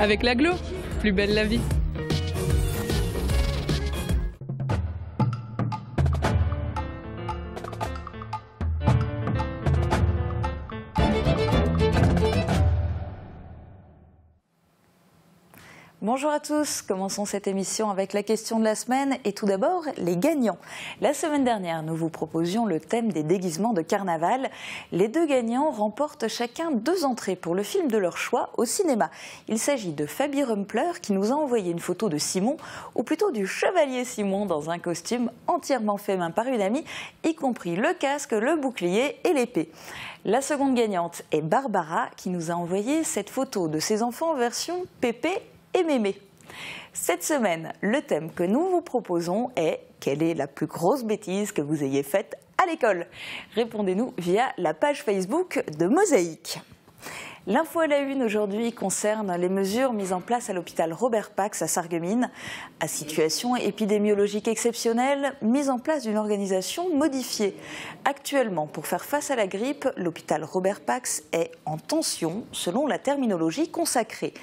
Avec l'aglo, plus belle la vie. Bonjour à tous, commençons cette émission avec la question de la semaine et tout d'abord les gagnants. La semaine dernière, nous vous proposions le thème des déguisements de carnaval. Les deux gagnants remportent chacun 2 entrées pour le film de leur choix au cinéma. Il s'agit de Fabi Rumpler qui nous a envoyé une photo de Simon, ou plutôt du chevalier Simon dans un costume entièrement fait main par une amie, y compris le casque, le bouclier et l'épée. La seconde gagnante est Barbara qui nous a envoyé cette photo de ses enfants version Pépé et Mémé. Cette semaine, le thème que nous vous proposons est « Quelle est la plus grosse bêtise que vous ayez faite à l'école ?» Répondez-nous via la page Facebook de Mosaïque. L'info à la une aujourd'hui concerne les mesures mises en place à l'hôpital Robert Pax à Sarreguemines. À situation épidémiologique exceptionnelle, mise en place d'une organisation modifiée. Actuellement, pour faire face à la grippe, l'hôpital Robert Pax est en tension selon la terminologie consacrée.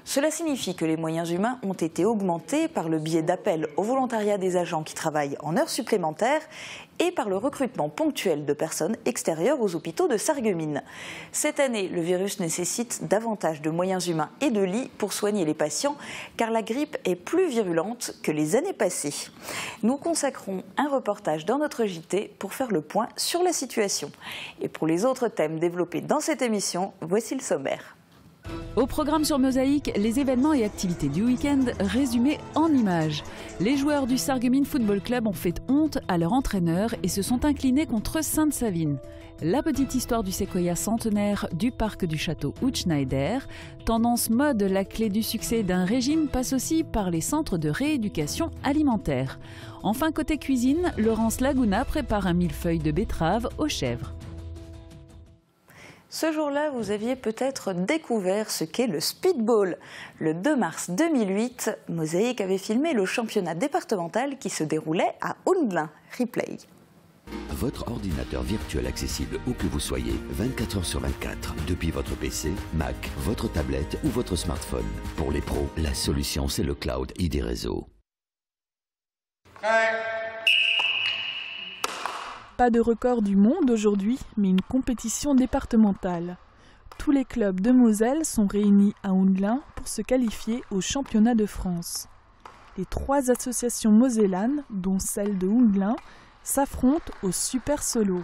Cela signifie que les moyens humains ont été augmentés par le biais d'appels au volontariat des agents qui travaillent en heures supplémentaires et par le recrutement ponctuel de personnes extérieures aux hôpitaux de Sarreguemines. Cette année, le virus nécessite davantage de moyens humains et de lits pour soigner les patients, car la grippe est plus virulente que les années passées. Nous consacrons un reportage dans notre JT pour faire le point sur la situation. Et pour les autres thèmes développés dans cette émission, voici le sommaire. Au programme sur Mosaïque, les événements et activités du week-end résumés en images. Les joueurs du Sarreguemines Football Club ont fait honte à leur entraîneur et se sont inclinés contre Sainte-Savine. La petite histoire du séquoia centenaire du parc du château Hutschneider. Tendance mode, la clé du succès d'un régime passe aussi par les centres de rééducation alimentaire. Enfin, côté cuisine, Laurence Laguna prépare un millefeuille de betterave aux chèvres. Ce jour-là, vous aviez peut-être découvert ce qu'est le speedball. Le 2 mars 2008, Mosaïque avait filmé le championnat départemental qui se déroulait à Houndelin. Replay. Votre ordinateur virtuel accessible où que vous soyez, 24 heures sur 24, depuis votre PC, Mac, votre tablette ou votre smartphone. Pour les pros, la solution c'est le cloud ID Réseau. Pas de record du monde aujourd'hui, mais une compétition départementale. Tous les clubs de Moselle sont réunis à Houndelin pour se qualifier au championnat de France. Les 3 associations mosellanes, dont celle de Houndelin, s'affrontent au super solo.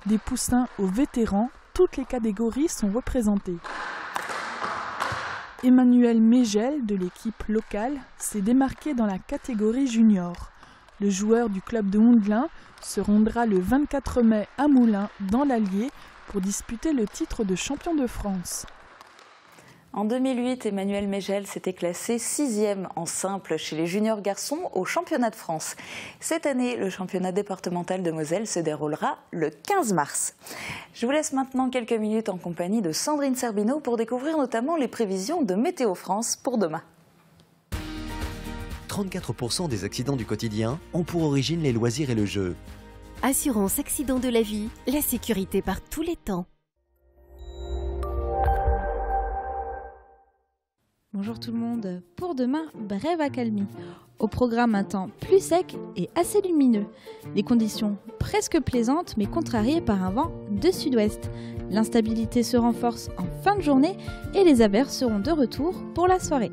Des poussins aux vétérans, toutes les catégories sont représentées. Emmanuel Mégel, de l'équipe locale, s'est démarqué dans la catégorie junior. Le joueur du club de Houndelin se rendra le 24 mai à Moulins, dans l'Allier, pour disputer le titre de champion de France. En 2008, Emmanuel Mégel s'était classé 6e en simple chez les juniors garçons au championnat de France. Cette année, le championnat départemental de Moselle se déroulera le 15 mars. Je vous laisse maintenant quelques minutes en compagnie de Sandrine Serbino pour découvrir notamment les prévisions de Météo France pour demain. 34% des accidents du quotidien ont pour origine les loisirs et le jeu. Assurance accident de la vie, la sécurité par tous les temps. Bonjour tout le monde, pour demain, brève accalmie. Au programme un temps plus sec et assez lumineux. Des conditions presque plaisantes mais contrariées par un vent de sud-ouest. L'instabilité se renforce en fin de journée et les averses seront de retour pour la soirée.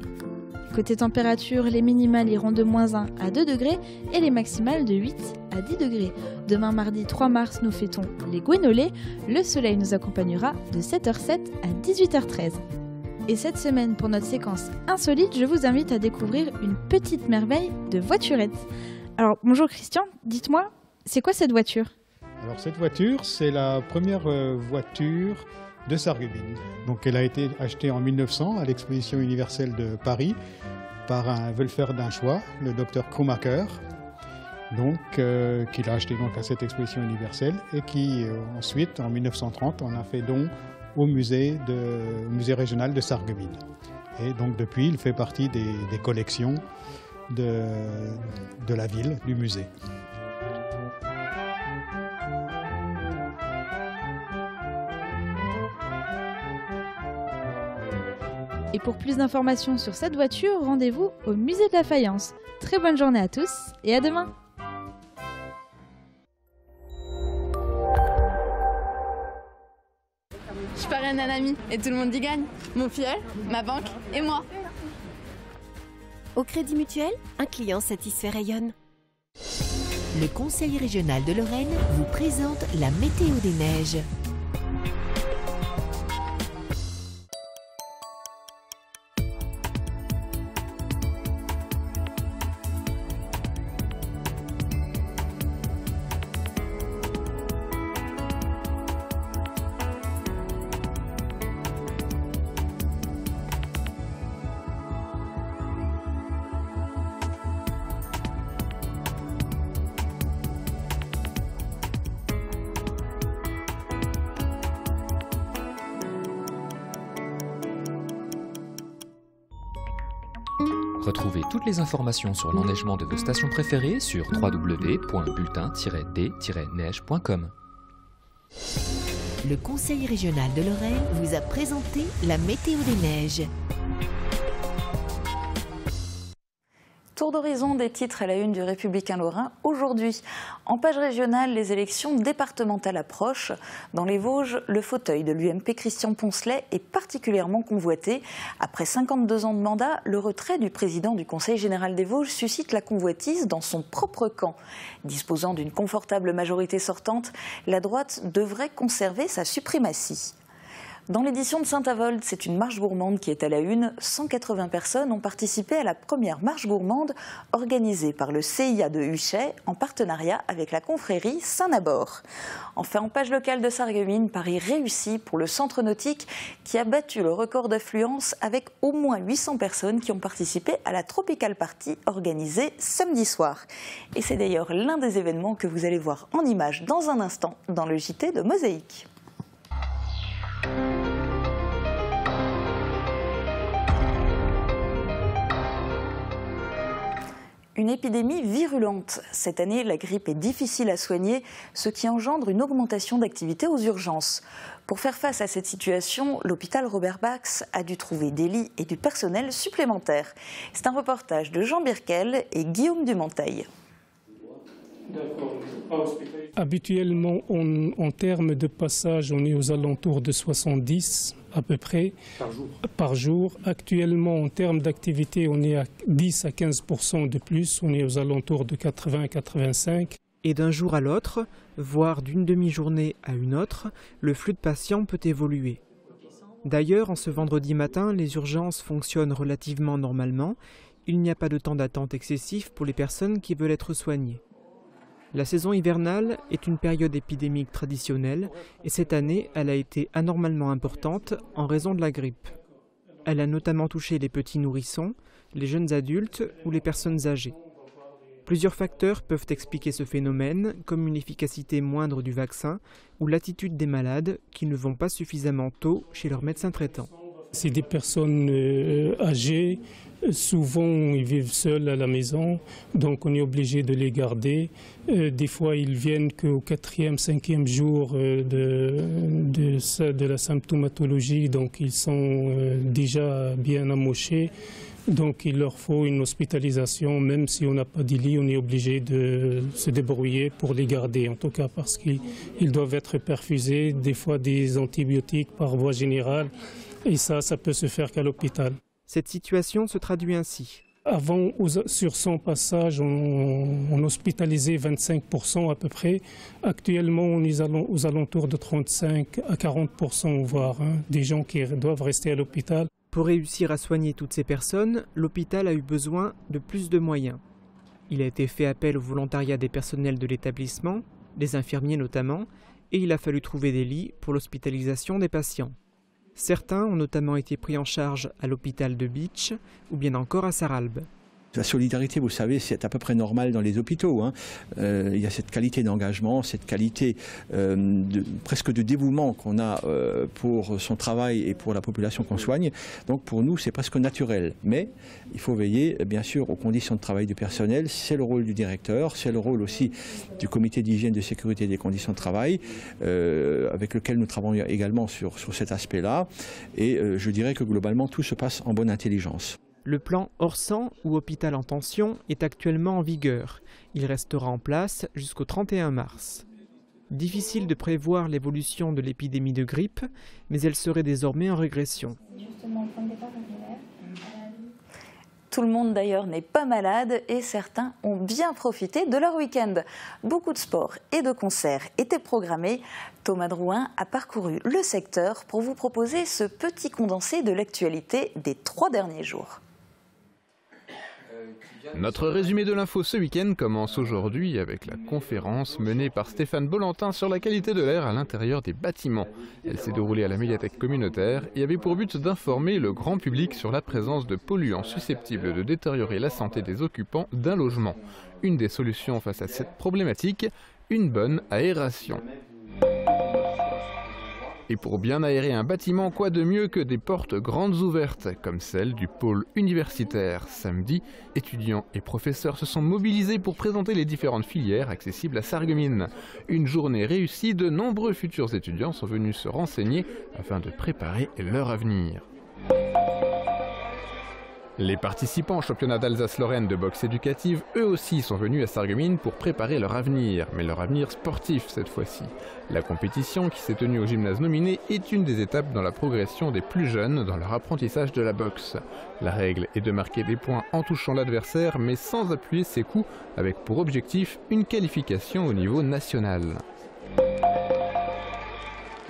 Côté température, les minimales iront de -1 à 2 degrés et les maximales de 8 à 10 degrés. Demain mardi 3 mars, nous fêtons les Guénolés. Le soleil nous accompagnera de 7h07 à 18h13. Et cette semaine, pour notre séquence insolite, je vous invite à découvrir une petite merveille de voiturette. Alors, bonjour Christian, dites-moi, c'est quoi cette voiture ? Alors cette voiture, c'est la première voiture de Sarreguemines. Donc elle a été achetée en 1900 à l'exposition universelle de Paris par un Wölfer d'un choix, le docteur Krummacher, qui l'a acheté donc à cette exposition universelle et qui ensuite, en 1930, en a fait don au musée régional de Sarreguemines. Et donc depuis, il fait partie des collections de la ville, du musée. Et pour plus d'informations sur cette voiture, rendez-vous au musée de la faïence. Très bonne journée à tous et à demain. Je parraine un ami et tout le monde y gagne. Mon filleul, ma banque et moi. Au Crédit Mutuel, un client satisfait rayonne. Le Conseil régional de Lorraine vous présente la météo des neiges. Retrouvez toutes les informations sur l'enneigement de vos stations préférées sur www.bulletin-d-neige.com. Le Conseil régional de Lorraine vous a présenté la météo des neiges. Tour d'horizon des titres à la une du Républicain Lorrain aujourd'hui. En page régionale, les élections départementales approchent. Dans les Vosges, le fauteuil de l'UMP Christian Poncelet est particulièrement convoité. Après 52 ans de mandat, le retrait du président du Conseil général des Vosges suscite la convoitise dans son propre camp. Disposant d'une confortable majorité sortante, la droite devrait conserver sa suprématie. Dans l'édition de Saint-Avold, c'est une marche gourmande qui est à la une. 180 personnes ont participé à la première marche gourmande organisée par le CIA de Huchet en partenariat avec la confrérie Saint-Nabor. Enfin, en page locale de Sarreguemines, pari réussi pour le centre nautique qui a battu le record d'affluence avec au moins 800 personnes qui ont participé à la Tropical Party organisée samedi soir. Et c'est d'ailleurs l'un des événements que vous allez voir en images dans un instant dans le JT de Mosaïque. Une épidémie virulente. Cette année, la grippe est difficile à soigner, ce qui engendre une augmentation d'activité aux urgences. Pour faire face à cette situation, l'hôpital Robert Bax a dû trouver des lits et du personnel supplémentaire. C'est un reportage de Jean Birkel et Guillaume Dumonteil. Habituellement, en termes de passage, on est aux alentours de 70 à peu près par jour. Actuellement, en termes d'activité, on est à 10 à 15% de plus. On est aux alentours de 80 à 85. Et d'un jour à l'autre, voire d'une demi-journée à une autre, le flux de patients peut évoluer. D'ailleurs, en ce vendredi matin, les urgences fonctionnent relativement normalement. Il n'y a pas de temps d'attente excessif pour les personnes qui veulent être soignées. La saison hivernale est une période épidémique traditionnelle et cette année, elle a été anormalement importante en raison de la grippe. Elle a notamment touché les petits nourrissons, les jeunes adultes ou les personnes âgées. Plusieurs facteurs peuvent expliquer ce phénomène, comme une efficacité moindre du vaccin ou l'attitude des malades qui ne vont pas suffisamment tôt chez leur médecin traitant. C'est des personnes âgées, souvent ils vivent seuls à la maison, donc on est obligé de les garder. Des fois ils viennent qu'au 4e, 5e jour de la symptomatologie, donc ils sont déjà bien amochés. Donc il leur faut une hospitalisation, même si on n'a pas de lit, on est obligé de se débrouiller pour les garder, en tout cas parce qu'ils doivent être perfusés, des fois des antibiotiques par voie générale. Et ça peut se faire qu'à l'hôpital. Cette situation se traduit ainsi. Avant, sur 100 passages, on hospitalisait 25% à peu près. Actuellement, on est aux alentours de 35 à 40%, voire des gens qui doivent rester à l'hôpital. Pour réussir à soigner toutes ces personnes, l'hôpital a eu besoin de plus de moyens. Il a été fait appel au volontariat des personnels de l'établissement, des infirmiers notamment, et il a fallu trouver des lits pour l'hospitalisation des patients. Certains ont notamment été pris en charge à l'hôpital de Bitche ou bien encore à Sarralbe. La solidarité, vous savez, c'est à peu près normal dans les hôpitaux. Il y a cette qualité d'engagement, cette qualité presque de dévouement qu'on a pour son travail et pour la population qu'on soigne. Donc pour nous, c'est presque naturel. Mais il faut veiller, bien sûr, aux conditions de travail du personnel. C'est le rôle du directeur, c'est le rôle aussi du comité d'hygiène, de sécurité et des conditions de travail, avec lequel nous travaillons également sur cet aspect-là. Et je dirais que globalement, tout se passe en bonne intelligence. Le plan Orsan, ou hôpital en tension, est actuellement en vigueur. Il restera en place jusqu'au 31 mars. Difficile de prévoir l'évolution de l'épidémie de grippe, mais elle serait désormais en régression. Tout le monde d'ailleurs n'est pas malade et certains ont bien profité de leur week-end. Beaucoup de sports et de concerts étaient programmés. Thomas Drouin a parcouru le secteur pour vous proposer ce petit condensé de l'actualité des 3 derniers jours. Notre résumé de l'info ce week-end commence aujourd'hui avec la conférence menée par Stéphane Bollentin sur la qualité de l'air à l'intérieur des bâtiments. Elle s'est déroulée à la médiathèque communautaire et avait pour but d'informer le grand public sur la présence de polluants susceptibles de détériorer la santé des occupants d'un logement. Une des solutions face à cette problématique, une bonne aération. Et pour bien aérer un bâtiment, quoi de mieux que des portes grandes ouvertes, comme celle du pôle universitaire. Samedi, étudiants et professeurs se sont mobilisés pour présenter les différentes filières accessibles à Sarreguemines. Une journée réussie, de nombreux futurs étudiants sont venus se renseigner afin de préparer leur avenir. Les participants au championnat d'Alsace-Lorraine de boxe éducative, eux aussi, sont venus à Sarreguemines pour préparer leur avenir, mais leur avenir sportif cette fois-ci. La compétition, qui s'est tenue au gymnase nominé, est une des étapes dans la progression des plus jeunes dans leur apprentissage de la boxe. La règle est de marquer des points en touchant l'adversaire, mais sans appuyer ses coups, avec pour objectif une qualification au niveau national.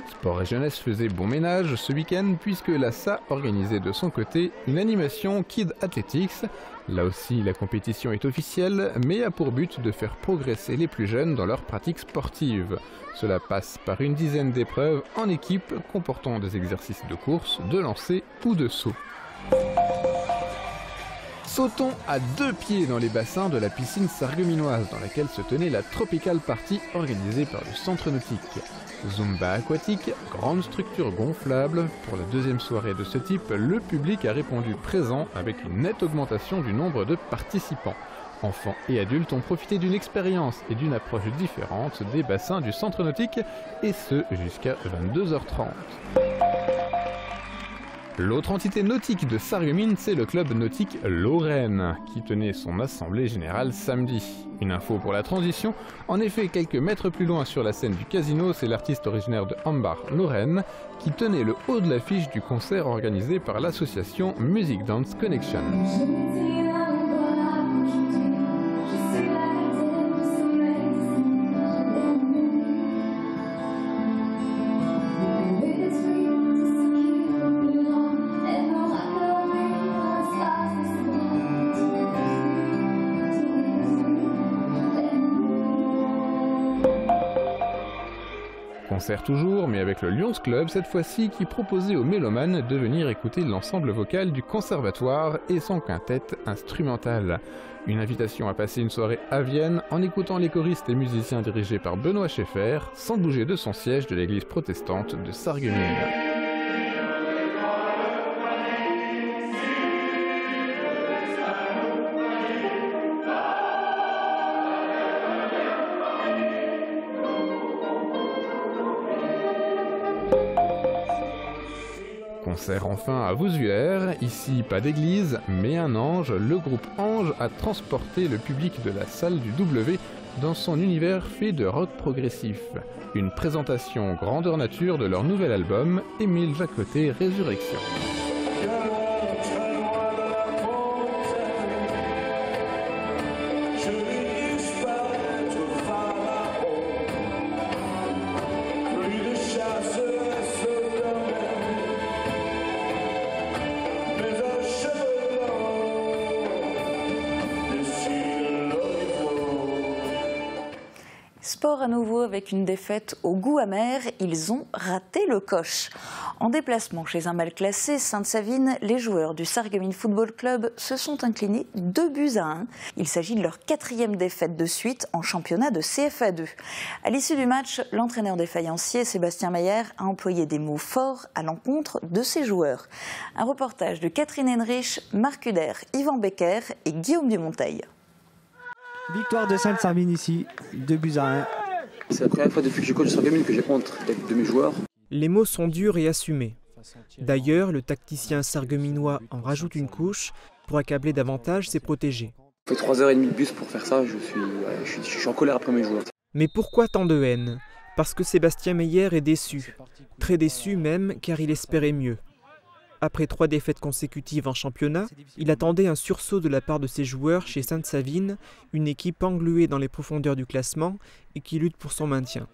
Sport et Jeunesse faisait bon ménage ce week-end puisque la SA organisait de son côté une animation Kid Athletics. Là aussi, la compétition est officielle, mais a pour but de faire progresser les plus jeunes dans leur pratique sportive. Cela passe par une dizaine d'épreuves en équipe comportant des exercices de course, de lancer ou de saut. Sautons à 2 pieds dans les bassins de la piscine sarregueminoise dans laquelle se tenait la Tropical Party organisée par le Centre Nautique. Zumba aquatique, grande structure gonflable. Pour la deuxième soirée de ce type, le public a répondu présent avec une nette augmentation du nombre de participants. Enfants et adultes ont profité d'une expérience et d'une approche différente des bassins du Centre Nautique, et ce jusqu'à 22h30. L'autre entité nautique de Sarreguemines, c'est le club nautique Lorraine, qui tenait son assemblée générale samedi. Une info pour la transition, en effet, quelques mètres plus loin sur la scène du casino, c'est l'artiste originaire de Hambach, Lorraine, qui tenait le haut de l'affiche du concert organisé par l'association Music Dance Connection. Concert toujours, mais avec le Lions Club cette fois-ci, qui proposait aux mélomanes de venir écouter l'ensemble vocal du conservatoire et son quintet instrumental. Une invitation à passer une soirée à Vienne en écoutant les choristes et musiciens dirigés par Benoît Schaeffer, sans bouger de son siège de l'église protestante de Sarreguemines. Concert enfin à Vousuaire, ici pas d'église, mais un ange. Le groupe Ange a transporté le public de la salle du W dans son univers fait de rock progressif. Une présentation grandeur nature de leur nouvel album, Émile Jacquetet Résurrection. Sport à nouveau avec une défaite au goût amer, ils ont raté le coche. En déplacement chez un mal classé, Sainte-Savine, les joueurs du Sarreguemines Football Club se sont inclinés 2-1. Il s'agit de leur 4e défaite de suite en championnat de CFA2. À l'issue du match, l'entraîneur des Fayenciers, Sébastien Meyer, a employé des mots forts à l'encontre de ses joueurs. Un reportage de Catherine Henrich, Marc Huder, Yvan Becker et Guillaume Dumonteil. Victoire de Sainte-Savine ici, 2-1. C'est la première fois depuis que je coach le Sarreguemines que j'ai honte de mes joueurs. Les mots sont durs et assumés. D'ailleurs, le tacticien sarregueminois en rajoute une couche pour accabler davantage ses protégés. Ça fait 3h30 de bus pour faire ça, je suis en colère après mes joueurs. Mais pourquoi tant de haine? Parce que Sébastien Meyer est déçu. Très déçu même, car il espérait mieux. Après 3 défaites consécutives en championnat, il attendait un sursaut de la part de ses joueurs chez Sainte-Savine, une équipe engluée dans les profondeurs du classement et qui lutte pour son maintien.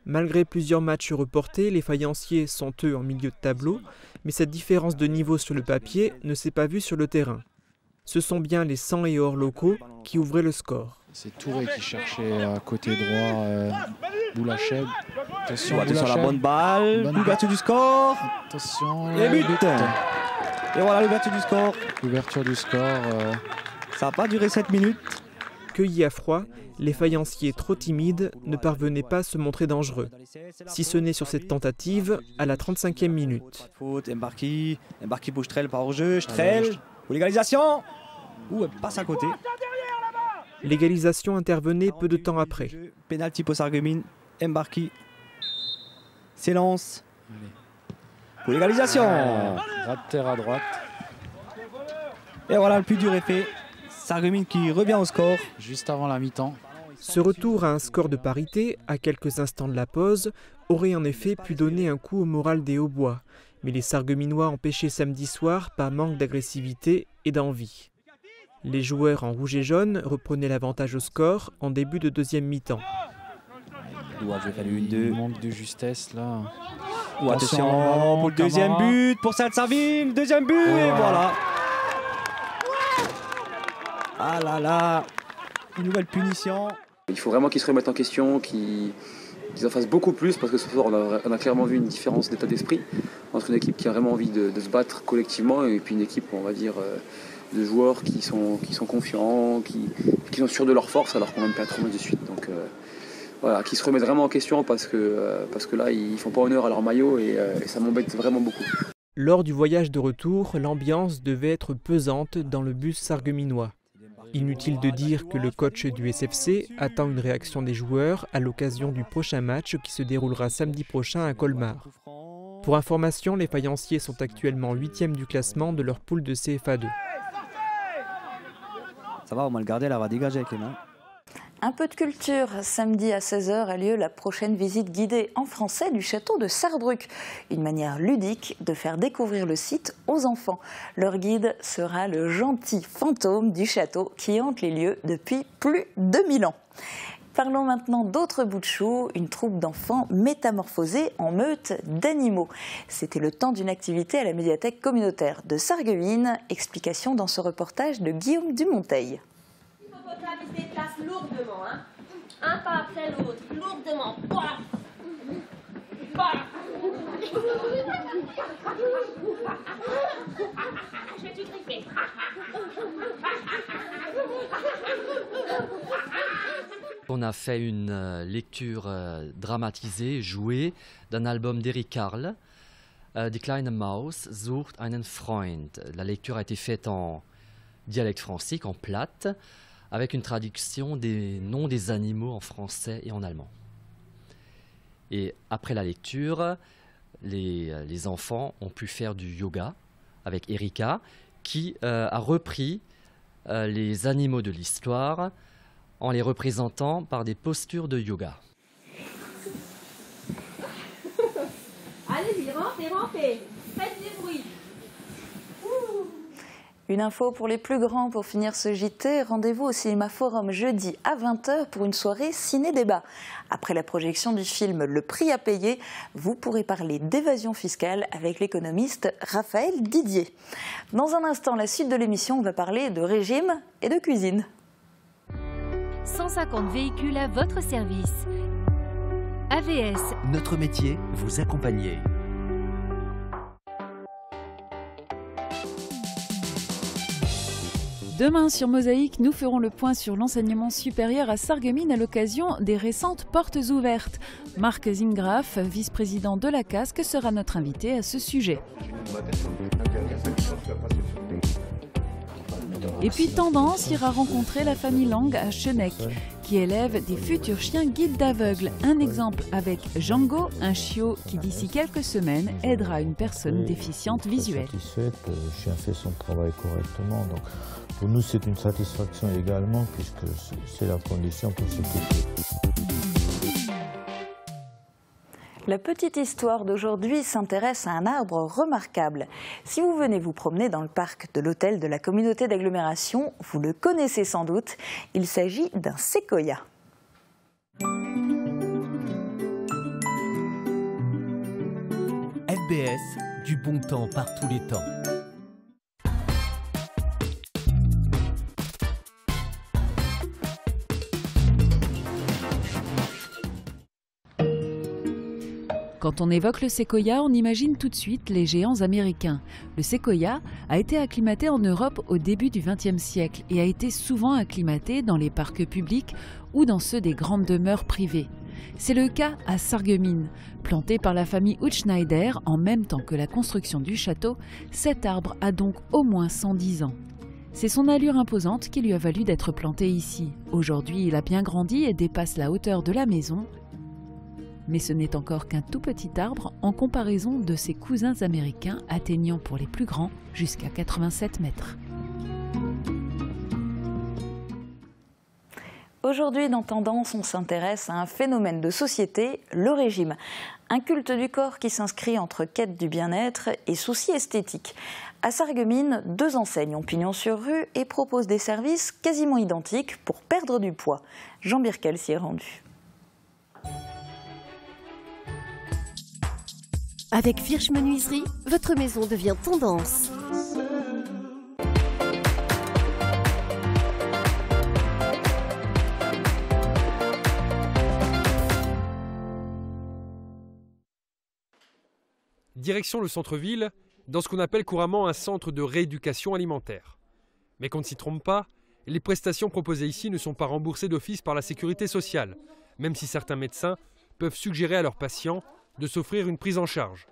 Malgré plusieurs matchs reportés, les Fayenciers sont eux en milieu de tableau, mais cette différence de niveau sur le papier ne s'est pas vue sur le terrain. Ce sont bien les 100 et hors locaux qui ouvraient le score. C'est Touré qui cherchait à côté droit Boulacheb. Attention à la bonne balle, l'ouverture du score. Attention, et but. Et voilà l'ouverture du score. L'ouverture du score. Ça n'a pas duré 7 minutes. Cueillis à froid, les Fayenciers trop timides ne parvenaient pas à se montrer dangereux. Si ce n'est sur cette tentative, à la 35e minute. Faute, Mbarki pour Strel par hors-jeu, Strel, pour l'égalisation. Elle passe à côté. L'égalisation intervenait peu de temps après. Pénalty pour Sarreguemines, Mbarki s'élance. Pour l'égalisation. Ras de terre à droite. Et voilà, le plus dur est fait. Sarreguemines qui revient au score. Juste avant la mi-temps. Ce retour à un score de parité, à quelques instants de la pause, aurait en effet pu donner un coup au moral des Hauts-Bois. Mais les Sarregueminois empêchaient samedi soir par manque d'agressivité et d'envie. Les joueurs en rouge et jaune reprenaient l'avantage au score en début de deuxième mi-temps. Il manque de justesse là. Attention pour le deuxième but pour Sainte-Savine, deuxième but et voilà. Ah là là, une nouvelle punition. Il faut vraiment qu'ils se remettent en question, qu'ils en fassent beaucoup plus, parce que ce soir on a clairement vu une différence d'état d'esprit entre une équipe qui a vraiment envie de se battre collectivement et puis une équipe, on va dire, de joueurs qui sont confiants, qui sont sûrs de leur force alors qu'on n'a même pas 3 matchs de suite. Donc voilà, qu'ils se remettent vraiment en question parce que là ils font pas honneur à leur maillot et ça m'embête vraiment beaucoup. Lors du voyage de retour, l'ambiance devait être pesante dans le bus sarregueminois. Inutile de dire que le coach du SFC attend une réaction des joueurs à l'occasion du prochain match qui se déroulera samedi prochain à Colmar. Pour information, les Fayenciers sont actuellement 8e du classement de leur poule de CFA2. Ça va, on va le garder, elle va dégager avec les mains. Un peu de culture. Samedi à 16h a lieu la prochaine visite guidée en français du château de Sarrebruck. Une manière ludique de faire découvrir le site aux enfants. Leur guide sera le gentil fantôme du château qui hante les lieux depuis plus de 1000 ans. Parlons maintenant d'autres bouts de chou, une troupe d'enfants métamorphosés en meute d'animaux. C'était le temps d'une activité à la médiathèque communautaire de Sarreguemines. Explication dans ce reportage de Guillaume Dumonteil. Il se déplace lourdement, hein. Un pas après l'autre, lourdement. Bah. Bah. Je vais tout griffer. On a fait une lecture dramatisée, jouée, d'un album d'Eric Carle, Die kleine Maus sucht einen Freund. La lecture a été faite en dialecte français, en plate, avec une traduction des noms des animaux en français et en allemand. Et après la lecture, les enfants ont pu faire du yoga avec Erika, qui a repris les animaux de l'histoire en les représentant par des postures de yoga. Allez-y, rampez, faites du bruit. Une info pour les plus grands pour finir ce JT. Rendez-vous au Cinéma Forum jeudi à 20h pour une soirée ciné-débat. Après la projection du film Le Prix à payer, vous pourrez parler d'évasion fiscale avec l'économiste Raphaël Didier. Dans un instant, la suite de l'émission, on va parler de régime et de cuisine. 150 véhicules à votre service. AVS. Notre métier, vous accompagner. Demain sur Mosaïque, nous ferons le point sur l'enseignement supérieur à Sarreguemines à l'occasion des récentes portes ouvertes. Marc Zingraf, vice-président de la CASC, sera notre invité à ce sujet. Et puis Tendance ira rencontrer la famille Lang à Chenec, qui élève des futurs chiens guides d'aveugles. Un exemple avec Django, un chiot qui d'ici quelques semaines aidera une personne déficiente visuelle. Satisfaite, le chien fait son travail correctement. Donc pour nous, c'est une satisfaction également, puisque c'est la condition pour s'occuper. La petite histoire d'aujourd'hui s'intéresse à un arbre remarquable. Si vous venez vous promener dans le parc de l'hôtel de la communauté d'agglomération, vous le connaissez sans doute, il s'agit d'un séquoia. FBS, du bon temps par tous les temps. Quand on évoque le séquoia, on imagine tout de suite les géants américains. Le séquoia a été acclimaté en Europe au début du XXe siècle et a été souvent acclimaté dans les parcs publics ou dans ceux des grandes demeures privées. C'est le cas à Sarreguemines. Planté par la famille Hutschneider en même temps que la construction du château, cet arbre a donc au moins 110 ans. C'est son allure imposante qui lui a valu d'être planté ici. Aujourd'hui, il a bien grandi et dépasse la hauteur de la maison. Mais ce n'est encore qu'un tout petit arbre en comparaison de ses cousins américains atteignant pour les plus grands jusqu'à 87 mètres. Aujourd'hui, dans Tendance, on s'intéresse à un phénomène de société, le régime. Un culte du corps qui s'inscrit entre quête du bien-être et soucis esthétiques. À Sarreguemines, 2 enseignes ont pignon sur rue et proposent des services quasiment identiques pour perdre du poids. Jean Birkel s'y est rendu. Avec Firch Menuiserie, votre maison devient tendance. Direction le centre-ville, dans ce qu'on appelle couramment un centre de rééducation alimentaire. Mais qu'on ne s'y trompe pas, les prestations proposées ici ne sont pas remboursées d'office par la sécurité sociale, même si certains médecins peuvent suggérer à leurs patients de s'offrir une prise en charge.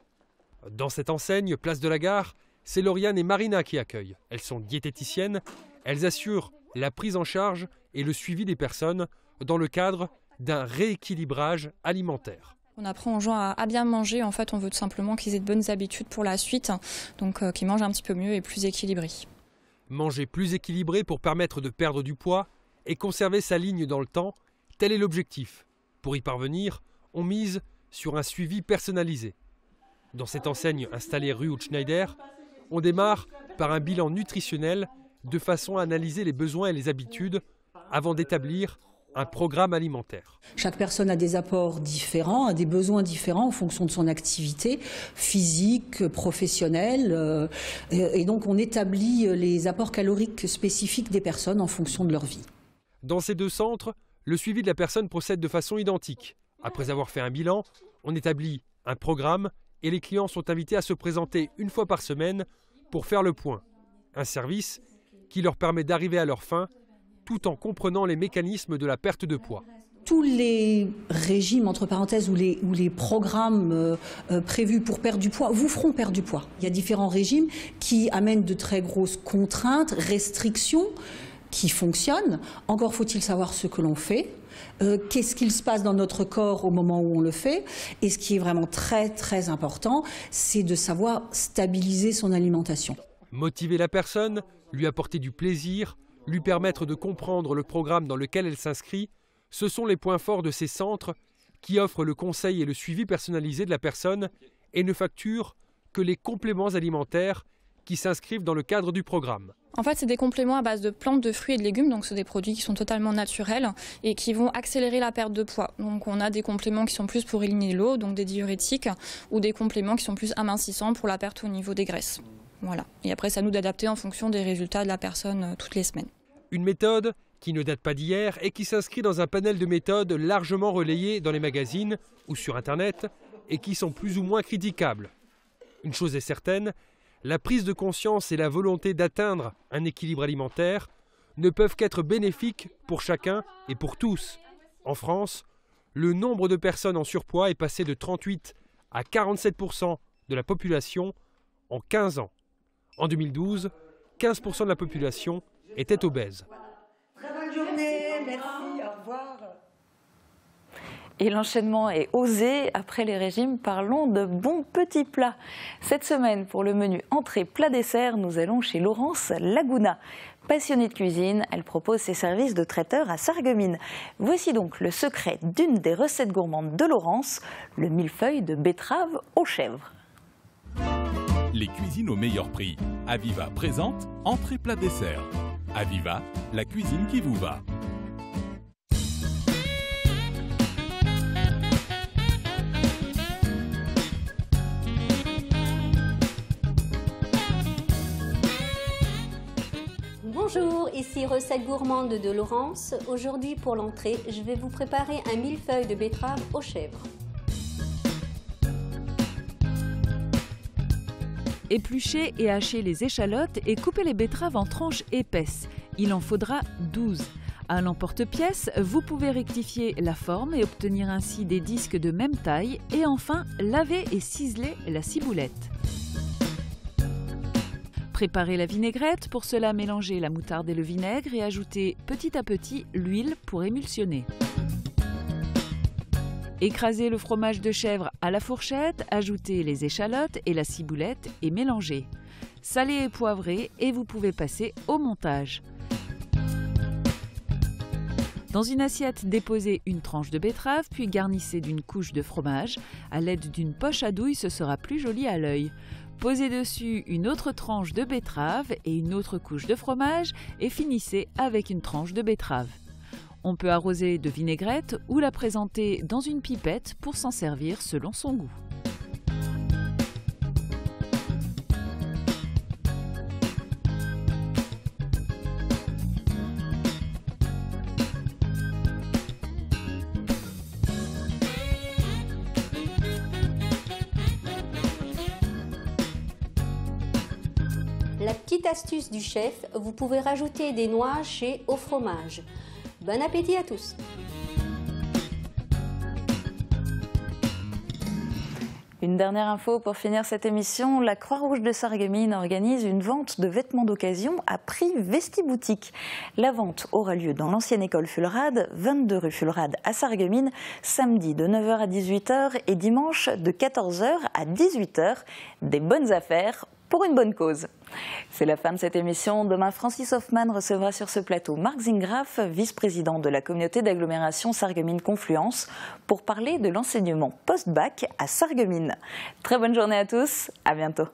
Dans cette enseigne, place de la Gare, c'est Lauriane et Marina qui accueillent. Elles sont diététiciennes, elles assurent la prise en charge et le suivi des personnes dans le cadre d'un rééquilibrage alimentaire. On apprend aux gens à bien manger, en fait on veut tout simplement qu'ils aient de bonnes habitudes pour la suite, donc qu'ils mangent un petit peu mieux et plus équilibré. Manger plus équilibré pour permettre de perdre du poids et conserver sa ligne dans le temps, tel est l'objectif. Pour y parvenir, on mise sur un suivi personnalisé. Dans cette enseigne installée rue Hutschneider, on démarre par un bilan nutritionnel de façon à analyser les besoins et les habitudes avant d'établir un programme alimentaire. Chaque personne a des apports différents, a des besoins différents en fonction de son activité physique, professionnelle. Et donc on établit les apports caloriques spécifiques des personnes en fonction de leur vie. Dans ces 2 centres, le suivi de la personne procède de façon identique. Après avoir fait un bilan, on établit un programme et les clients sont invités à se présenter 1 fois par semaine pour faire le point. Un service qui leur permet d'arriver à leur fin tout en comprenant les mécanismes de la perte de poids. Tous les régimes, entre parenthèses, ou les programmes prévus pour perdre du poids vous feront perdre du poids. Il y a différents régimes qui amènent de très grosses contraintes, restrictions qui fonctionnent. Encore faut-il savoir ce que l'on fait. Qu'est-ce qu'il se passe dans notre corps au moment où on le fait. Et ce qui est vraiment très très important, c'est de savoir stabiliser son alimentation. Motiver la personne, lui apporter du plaisir, lui permettre de comprendre le programme dans lequel elle s'inscrit, ce sont les points forts de ces centres qui offrent le conseil et le suivi personnalisé de la personne et ne facturent que les compléments alimentaires qui s'inscrivent dans le cadre du programme. En fait, c'est des compléments à base de plantes, de fruits et de légumes, donc c'est des produits qui sont totalement naturels et qui vont accélérer la perte de poids. Donc on a des compléments qui sont plus pour éliminer l'eau, donc des diurétiques, ou des compléments qui sont plus amincissants pour la perte au niveau des graisses. Voilà. Et après, c'est à nous d'adapter en fonction des résultats de la personne toutes les semaines. Une méthode qui ne date pas d'hier et qui s'inscrit dans un panel de méthodes largement relayées dans les magazines ou sur Internet et qui sont plus ou moins critiquables. Une chose est certaine, la prise de conscience et la volonté d'atteindre un équilibre alimentaire ne peuvent qu'être bénéfiques pour chacun et pour tous. En France, le nombre de personnes en surpoids est passé de 38 à 47% de la population en 15 ans. En 2012, 15% de la population était obèse. Très bonne journée, merci, au revoir. Et l'enchaînement est osé. Après les régimes, parlons de bons petits plats. Cette semaine, pour le menu entrée plat dessert, nous allons chez Laurence Laguna. Passionnée de cuisine, elle propose ses services de traiteur à Sarreguemines. Voici donc le secret d'une des recettes gourmandes de Laurence, le millefeuille de betterave aux chèvres. Les cuisines au meilleur prix. Aviva présente entrée plat dessert. Aviva, la cuisine qui vous va. Bonjour, ici recette gourmande de Laurence. Aujourd'hui pour l'entrée, je vais vous préparer un millefeuille de betterave aux chèvres. Épluchez et hachez les échalotes et coupez les betteraves en tranches épaisses. Il en faudra 12. À l'emporte-pièce, vous pouvez rectifier la forme et obtenir ainsi des disques de même taille. Et enfin, laver et ciseler la ciboulette. Préparez la vinaigrette. Pour cela, mélangez la moutarde et le vinaigre et ajoutez petit à petit l'huile pour émulsionner. Écrasez le fromage de chèvre à la fourchette, ajoutez les échalotes et la ciboulette et mélangez. Salez et poivrez et vous pouvez passer au montage. Dans une assiette, déposez une tranche de betterave, puis garnissez d'une couche de fromage. À l'aide d'une poche à douille, ce sera plus joli à l'œil. Posez dessus une autre tranche de betterave et une autre couche de fromage et finissez avec une tranche de betterave. On peut arroser de vinaigrette ou la présenter dans une pipette pour s'en servir selon son goût. La petite astuce du chef, vous pouvez rajouter des noix hachées au fromage. Bon appétit à tous! Une dernière info pour finir cette émission, la Croix-Rouge de Sarreguemines organise une vente de vêtements d'occasion à prix Vestiboutique. La vente aura lieu dans l'ancienne école Fulrad, 22 rue Fulrad à Sarreguemines, samedi de 9h à 18h et dimanche de 14h à 18h. Des bonnes affaires pour une bonne cause. C'est la fin de cette émission. Demain, Francis Hoffman recevra sur ce plateau Marc Zingraf, vice-président de la communauté d'agglomération Sarreguemines-Confluence, pour parler de l'enseignement post-bac à Sarreguemines. Très bonne journée à tous, à bientôt.